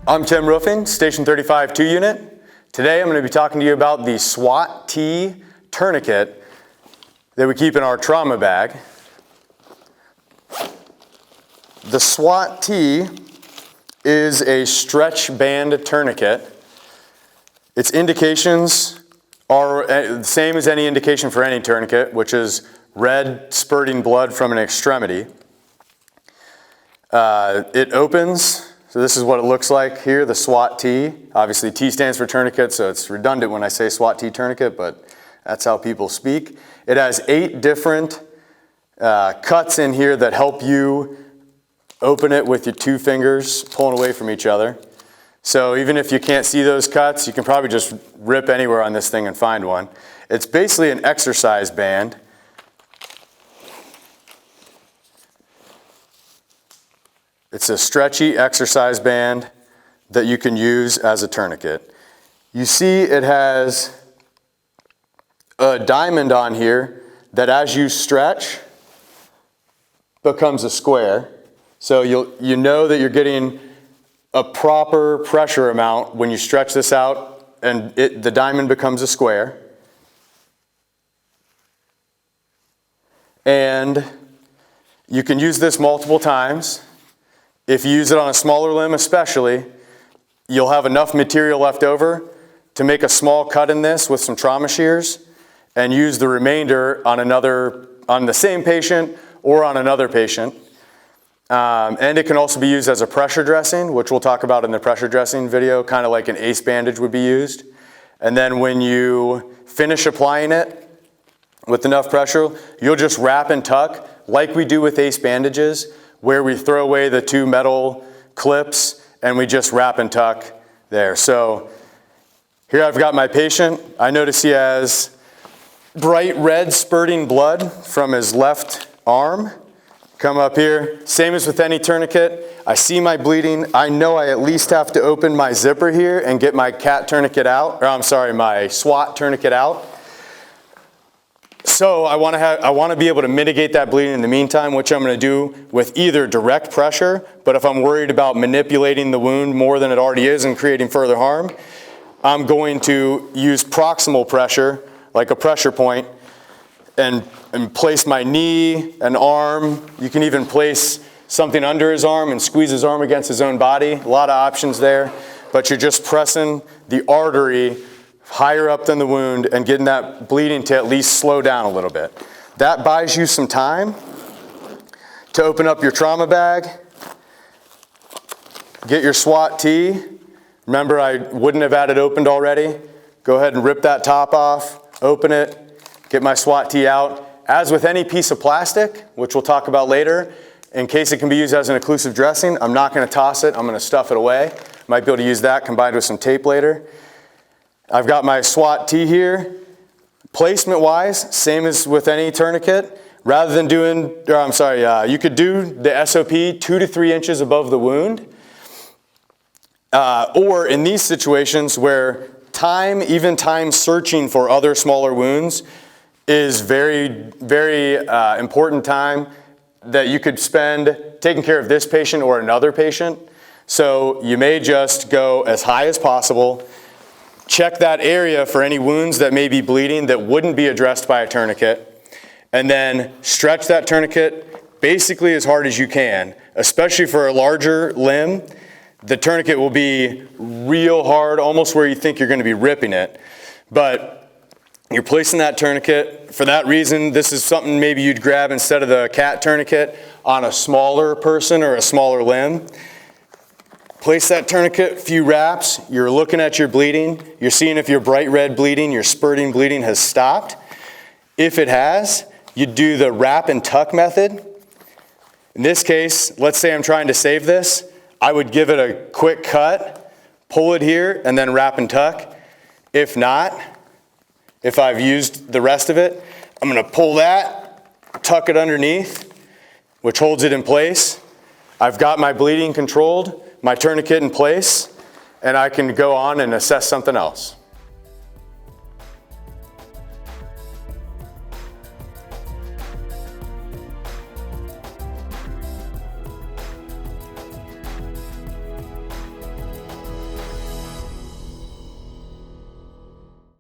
I'm Tim Roofing, Station 35 2 unit. Today I'm going to be talking to you about the Swat T tourniquet that we keep in our trauma bag. The Swat T is a stretch band tourniquet. Its indications are the same as any indication for any tourniquet, which is red spurting blood from an extremity. It opens. So this is what it looks like here, the Swat T. Obviously T stands for tourniquet, so it's redundant when I say Swat T tourniquet, but that's how people speak. It has 8 different cuts in here that help you open it with your 2 fingers pulling away from each other. So even if you can't see those cuts, you can probably just rip anywhere on this thing and find one. It's basically an exercise band. It's a stretchy exercise band that you can use as a tourniquet. You see it has a diamond on here that as you stretch becomes a square. So you know that you're getting a proper pressure amount when you stretch this out and the diamond becomes a square. And you can use this multiple times. If you use it on a smaller limb especially, you'll have enough material left over to make a small cut in this with some trauma shears and use the remainder on the same patient or on another patient. And it can also be used as a pressure dressing, which we'll talk about in the pressure dressing video, kind of like an ACE bandage would be used. And then when you finish applying it with enough pressure, you'll just wrap and tuck like we do with ACE bandages, where we throw away the 2 metal clips and we just wrap and tuck there. So here I've got my patient. I notice he has bright red spurting blood from his left arm. Come up here, same as with any tourniquet. I see my bleeding. I know I at least have to open my zipper here and get my cat tourniquet out, or I'm sorry, my SWAT tourniquet out. So I want to be able to mitigate that bleeding in the meantime, which I'm going to do with either direct pressure, but if I'm worried about manipulating the wound more than it already is and creating further harm, I'm going to use proximal pressure, like a pressure point, and place my knee and arm. You can even place something under his arm and squeeze his arm against his own body. A lot of options there, but you're just pressing the artery higher up than the wound and getting that bleeding to at least slow down a little bit. That buys you some time to open up your trauma bag, get your Swat T. Remember, I wouldn't have had it opened already. Go ahead and rip that top off, open it, get my Swat T out. As with any piece of plastic, which we'll talk about later, in case it can be used as an occlusive dressing, I'm not going to toss it, I'm going to stuff it away. Might be able to use that combined with some tape later. I've got my Swat T here. Placement-wise, same as with any tourniquet. Rather than you could do the SOP 2 to 3 inches above the wound. Or in these situations where even time searching for other smaller wounds is very, very important time that you could spend taking care of this patient or another patient. So you may just go as high as possible. Check that area for any wounds that may be bleeding that wouldn't be addressed by a tourniquet, and then stretch that tourniquet basically as hard as you can, especially for a larger limb. The tourniquet will be real hard, almost where you think you're going to be ripping it. But you're placing that tourniquet. For that reason, this is something maybe you'd grab instead of the cat tourniquet on a smaller person or a smaller limb. Place that tourniquet, few wraps, you're looking at your bleeding, you're seeing if your bright red bleeding, your spurting bleeding has stopped. If it has, you do the wrap and tuck method. In this case, let's say I'm trying to save this, I would give it a quick cut, pull it here, and then wrap and tuck. If not, if I've used the rest of it, I'm going to pull that, tuck it underneath, which holds it in place. I've got my bleeding controlled, my tourniquet in place, and I can go on and assess something else.